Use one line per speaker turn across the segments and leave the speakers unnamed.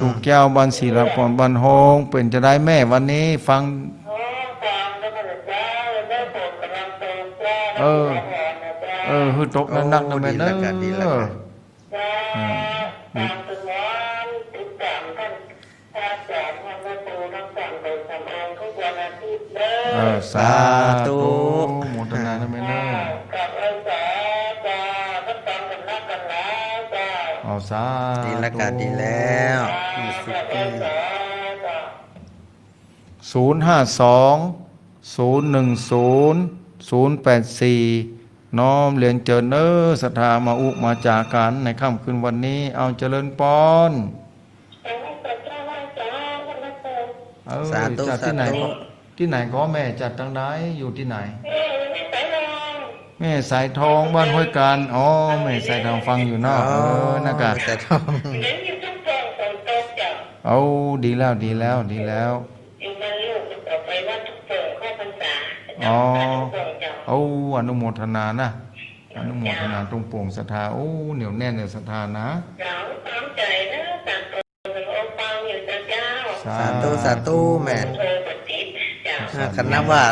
ลูกแก้วบันศิลปอนบันโฮงเป็นจะได้แม่วันนี้ฟังเออคือตกนั้นนักนะแม่เนอะสาธุโมทนานะแม่เนอะสา
ดีละกันดีแล้ว
052-010-084น้อมเรียนเจริญเนอศรัทธามาอุมาจากกันในค่ำคืนวันนี้เอาเจริญปอน
สาธุ
จัดที่ไหนก็แม่จัดทางไหนอยู่ที่ไหนแม่สายทองบ้านห้วยการแม่สายทองฟังอยู่เนาะนะครับ
สายทอง
ดีแล้วอนุโมทนานะอนุโมทนาตรงโปร่งศรัทธาเหนียวแน่นในศรัทธานะ
สาธุแม่คณะว่า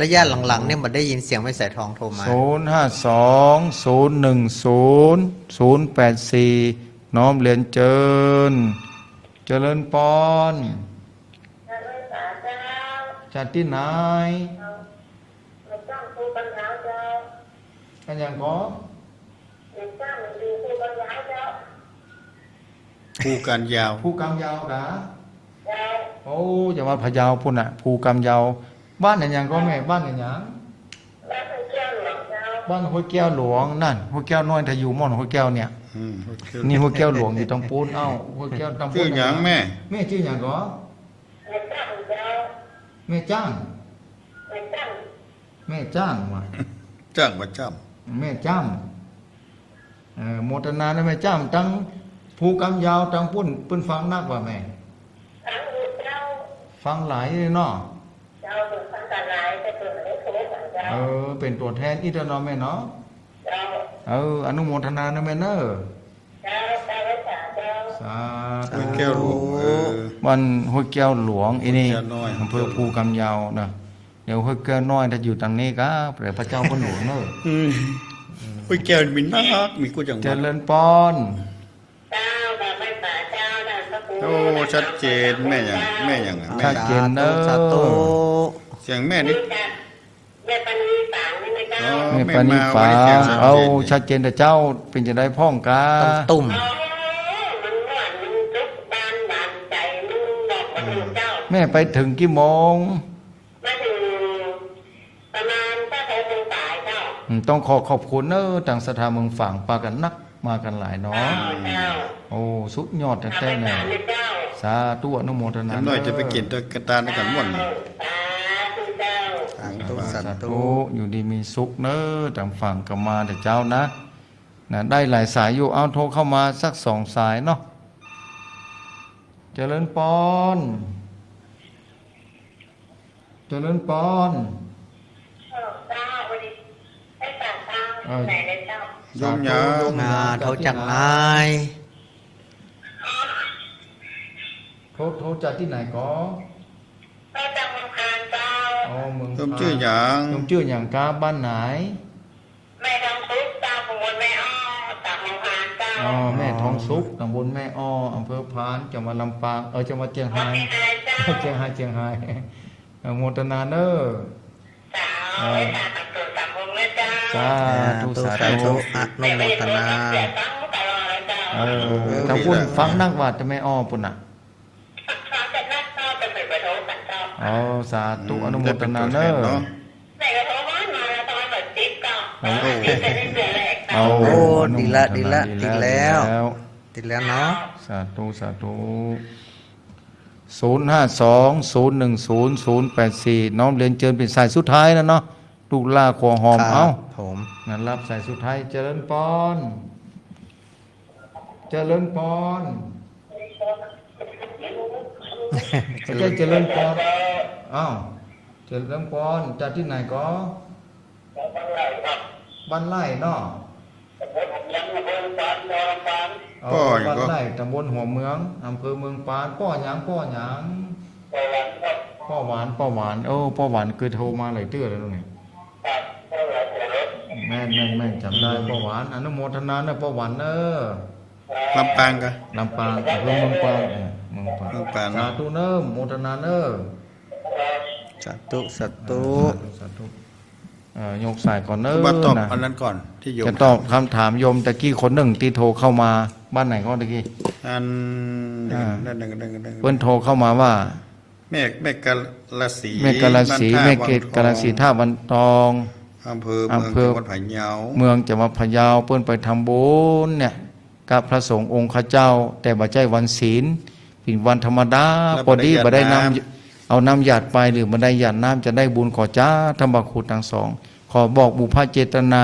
ระยะหลังๆเนี่ยมันได้ยินเสียงไม่สายทองโทรมา
052-010-084น้อมเรียนเจริญปอนจัดที่ไหนกันอย่างก็
ภูกันยาว
นะอย่ามาพะเยาพุ่นอ่ะภูกำยาวบ้านอย่างก็แม่บ้านอย่างบ้านห้วยแก้วหลวงนั่นห้วยแก้วน้อยถ้าอยู่ม่อนห้วยแก้วเนี่ยนี่ห้วยแก้วหลวงอยู่ตำปูนห้วยแก้วตำปูน
ชื่อหยังแม่
ชื่อหยังก็แม่จ้างว่ะ
จ้างว่าจ้
แม่จ้ำโมทนาในแม่จ้ำตั้งภูกำยาวตั้งปุ้นฟังนักว่าแม่ฟังหลายเลยเนาะเป็นตัวแทนอิตาลีแม่เนาะอนุโมทนานะแม่เนอะสาธุ
แก้วหลวง
มันห้วยแก้วหลวงนี่อำเภอภูกำยาวนะเดี๋ยวห้วยแก้วน้อยถ้าอยู่ทางนี้ก็พระเจ้าพระหลวงเนอะ
ห้วยแก้วมีนักมีกูจังหวัด
เจริญปอน
ชัดเจนแม่อย่าง
ชัดเจนเนอะ
เสียงแม่นี่
แม่ปานิฝาชัดเจนแต่เจ้าเป็นจะได้พ่องกา
ตุ่ม
แม่ไปถึงกี่โมงต้องขอบคุณต่างสถาเมืองฝั่งปากันนักมากันหลายเนาะสุดยอดแท้ๆเนี่ยสาธุอนุโมทนา
หน่อยจะไปกินตะกะตาในกันม่วน
สาธุอยู่ดีมีสุขต่างฝั่งก็มาแต่เจ้านะได้หลายสายอยู่เอาโทรเข้ามาสัก2 สายเนาะเจริญปอน
ยงยาว
โทรจากนาย
โทรจากที่ไหนก็
จากเมืองคานเจ้าเมืองต้มชื่อ
อย่างกาบ้านไหน
แม่ทองสุกตำบลแม่อ้อจากเมืองคานเจ้า
แม่ทองสุกตำบลแม่อ้ออำเภอพานจังหวัดลำปางจังหวัดเชียงรายเชียงรายโมทนาเนอร์สาธุอ
นุโมทนา
ถ้าพูดฟังนักว่าจะไม่อ้อปุ่นอ่ะสาธุอนุโมทนาเนอร์
ดีแล้วเนาะ
สาธุ052-010-084น้องเรียนเจิญเป็นสายสุดท้ายแล้วเนาะลูกล่าคอหอม
ผม
งั้นรับสายสุดท้ายเจริญปอนเจริญปอนเจริญปอนเจริญปอนจากที่ไหนก็บ้านไร่เนาะ อ๋อบ้านไร่ตำบลหัวเมืองอำเภอเมืองปานป้อหยังป้อหยังป้อหวานป้อหวานโอ้ป้อหวานเคยโทรมาหลายเตื้อแล้วนี่แม่นจำได้ป้อหวานอนุโมทนาเนอะป้อหวานเนอะ
ลำปางกะ
ลำปางอำเภอเมืองปานเมืองปาน
เมืองปาน
สาธุเนอะโมทนาเนอะ
สาธุสาธุ
สาธุยกสายก่อนเนอะ
มาตอบ
นะ
อันนั้นก่อนที่โยม
จะตอบคำถามโยมตะกี้คนหนึ่งที่โทรเข้ามาบ้านไหนก็ตะกี้
อัน
อ่า
นั่น
เพิ่นโทรเข้ามาว่า
แม่กาลสี
แม่กาลสี
บ้านท่า
แม่เกตกาลสีท่าบันตอง
อำเภอเมืองจังหวัดพะเยา
เมืองจังหวัดพะเยาเพิ่นไปทำบุญเนี่ยกับพระสงฆ์องค์ข้าเจ้า แต่บ่ใช่วันศีลเป็นวันธรรมดาพอดีบ่ได้นำเอาน้ำหยาดไปหรือบ่ได้หยาดน้ำจะได้บุญขอจ้าธรรมคุณทั้งสอง ขอบอกบุพเจตนา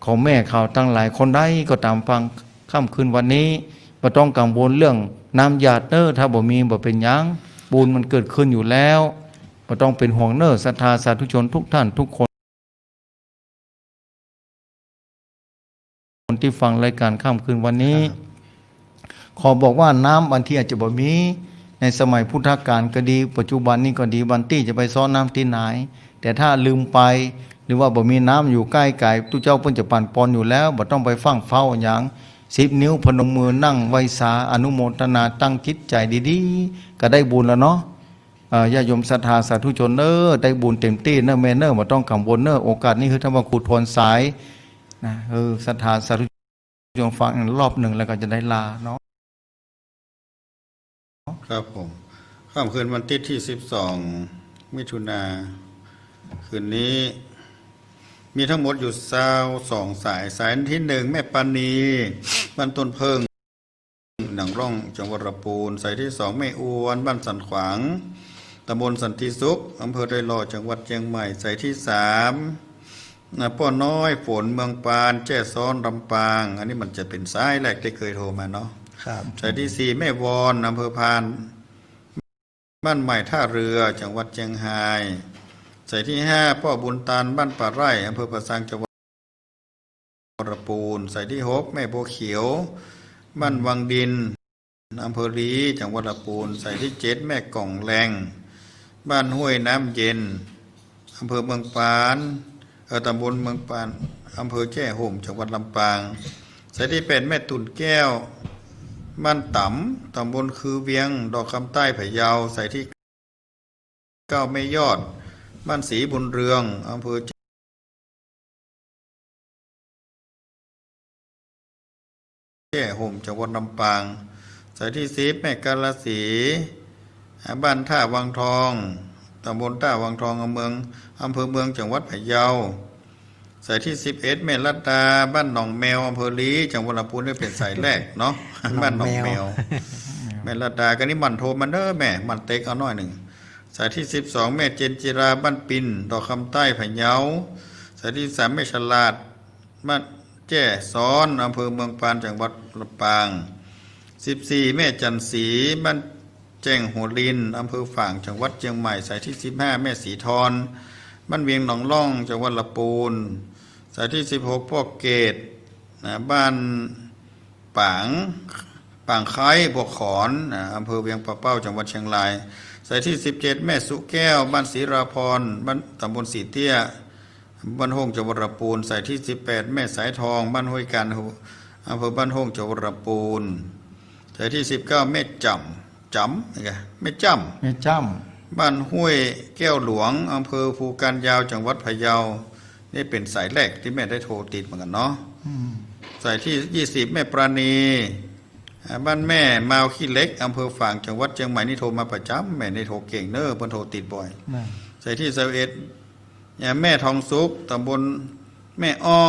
ของแม่เขาทั้งหลายคนใดก็ตามฟังค่ำคืนวันนี้บ่ต้องกังวลเรื่องน้ำหยาดเด้อถ้าบ่มีบ่เป็นหยังบุญมันเกิดขึ้นอยู่แล้วบ่ต้องเป็นห่วงเด้อศรัทธาสาธุชนทุกท่านทุกคนที่ฟังรายการค่ำคืนวันนี้ ขอบอกว่าน้ำบางทีอาจจะบ่มีในสมัยพุทธกาลก็ดีปัจจุบันนี้ก็ดีบันตี้จะไปซ้อนน้ำที่ไหน แต่ถ้าลืมไปหรือว่าบ่มีน้ำอยู่ใกล้ไก่ตู้เจ้าเพิ่นจะปั่นปอนอยู่แล้วบ่ต้องไปฟังเฝ้าอย่าง10 นิ้วพนมมือนั่งไหว้สาอนุโมทนาตั้งจิตใจดีๆก็ได้บุญแล้วเนาะญาติโยมศรัทธาสาธุชนเด้อได้บุญเต็มที่เนอะแม่เนอะบ่ต้องกังวลเนอะโอกาสนี้คือธรรมคูทนสายนะศรัทธาสาธุชนฟังรอบหนึ่งแล้วก็จะได้ลาเนาะ
ครับผมค่ำคืนวันที่12 มิถุนาคืนนี้ มีทั้งหมดอยู่22สายที่1แม่ปานีบ้านต้นเพิงหนังร่องจังหวัดลำพูนสายที่2แม่อวนบ้านสันขวางตำบลสันติสุขอำเภอไดหล่อจังหวัดเชียงใหม่สายที่3ป้อน้อยฝนเมืองปานแจ้ซ้อนลำปางอันนี้มันจะเป็นสายแรกที่เคยโทรมาเนาะ
ครับ
สายที่4แม่วอนอำเภอพานบ้านใหม่ท่าเรือจังหวัดเชียงรายสายที่5พ่อบุญตาลบ้านป่าไร่อำเภอประสังจังหวัดลำพูนสายที่6แม่โบวเขียวบ้านวังดินอำเภอลีจังหวัดลำพูนสายที่7แม่กล่องแรงบ้านห้วยน้ำเย็นอำเภอเมืองปานตำบลเมืองปานอำเภอแจ้ห่มจังหวัดลำปางสายที่8แม่ตุ่นแก้วบ้านต่ำตำบลคือเวียงดอกคำใต้พะเยาสายที่9แม่ยอดบ้านศรีบุญเรืองอำเภอแจ้ห่มจังหวัดลำปางสายที่10แม่กาลสีบ้านท่าวังทองตำบลท่าวังทองอำเภอเมืองจังหวัดพะเยาสายที่11แม่ลัดดาบ้านหนองแมวอำเภอลีจังหวัดลำพูนได้เป็นสายแรกเนาะ บ้านหนองแมวแม่ลัดดาก็นี่มันโทรมันเด้อแม่มันเต็กเอาหน่อยหนึ่งสายที่12แม่เจนจิราบ้านปินดอกคำใต้พะเยาสายที่3แม่ฉลาดบ้านแจ้ซ้อนอำเภอเมืองปานจังหวัดลำปาง14แม่จันสีบ้านแจ้งหัวลินอำเภอฝางจังหวัดเชียงใหม่สายที่15แม่สีทรบ้านเวียงหนองล่องจังหวัดลำพูนสายที่16พ่อเกตบ้านปางไคร้บวกขอนอำเภอเวียงปะเป้าจังหวัดเชียงรายสายที่17แม่สุแก้วบ้านศรีราพรบ้านตำบลสีเตี้ยบ้านห้องจังหวัดลำพูนสายที่18แม่สายทองบ้านห้วยกันอำเภอบ้านห้องจังหวัดลำพูนสายที่19แม่จำไงแม่จำ
แม่จ้ำ
บ้านห้วยแก้วหลวงอำเภอภูการยาวจังหวัดพะเยานี่เป็นสายแรกที่แม่ได้โทรติดเหมือนกันเนาะสายที่20แม่ปราณีบ้านแม่มาวขี้เล็กอำเภอฝางจังหวัดเชียงใหม่นี่โทรมาประจำแม่ได้โทรเก่งเนอะเพิ่นโทรติดบ่อยสายที่21แม่ทองสุกตำบลแม่อ้อ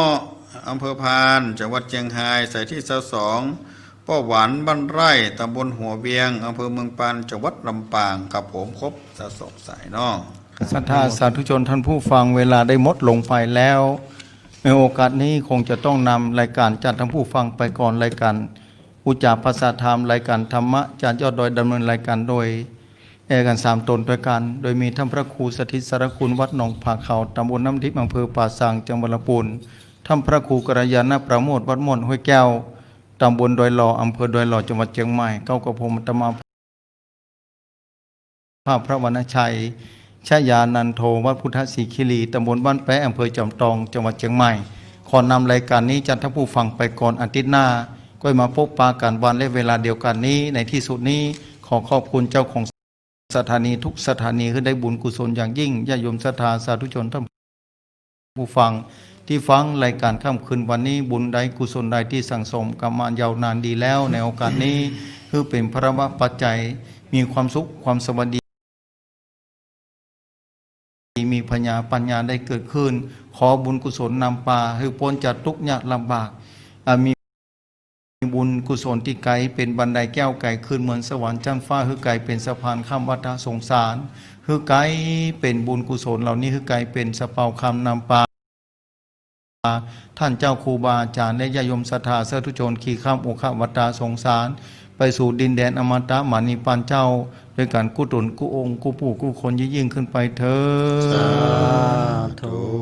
อำเภอพานจังหวัดเชียงรายสายที่22ป้อหวานบ้านไร่ตำบลหัวเวียงอำเภอเมืองปานจังหวัดลำปางกับผมครบ22สายเนาะ
ศรัทธาสาธุชนท่านผู้ฟังเวลาได้หมดลงไปแล้วในโอกาสนี้คงจะต้องนำรายการจัดท่านผู้ฟังไปก่อนรายการอุจจาภาษาธรรมรายการธรรมะจัดยอดโดยดำเนินรายการโดยกัน3 ตนด้วยกันโดยมีท่านพระครูสถิตสารคุณวัดหนองผาเขาตำบลน้ำทิพย์อำเภอป่าซางจังหวัดลำพูนท่านพระครูกัลยาณประโมทวัดม่อนห้วยแก้ว ตำบลดอยหล่ออำเภอดอยหล่อจังหวัดเชียงใหม่เก้ากระผมอาตมาภาพพระวรรณชัยชยานันโทวัดพุทธศรีคิรีตำบลบ้านแปะอำเภอจอมทองจังหวัดเชียงใหม่ขอนำรายการนี้จันทผู้ฟังไปก่อนอาทิตย์หน้าก็มาพบปะกันวันและเวลาเดียวกันนี้ในที่สุดนี้ขอขอบคุณเจ้าของสถานีทุกสถานีคือได้บุญกุศลอย่างยิ่งญาติโยมศรัทธาสาธุชนท่านผู้ฟังที่ฟังรายการค่ำคืนวันนี้บุญใดกุศลใดที่สั่งสมกันมายาวนานดีแล้วในโอกาสนี้คือเป็นพระวปัจจัยมีความสุขความสวัสดีมีปัญญาได้เกิดขึ้นขอบุญกุศลนำพาให้พ้นจากทุกข์ยากลำบากมีบุญกุศลที่ไกลเป็นบันไดแก้วไกลขึ้นเหมือนสวรรค์ชั้นฟ้าคือไกลเป็นสะพานข้ามวัฏสงสารคือไกลเป็นบุญกุศลเหล่านี้คือไกลเป็นสะเปาคำนำพาท่านเจ้าครูบาอาจารย์และญาติโยมศรัทธาสาธุชนขี่ข้ามอุควัฏสงสารไปสู่ดินแดนอมตะมานิปันเจ้าด้วยการกุศลกุองค์กุปู่กุคนยิ่งขึ้นไปเถิด
ธุ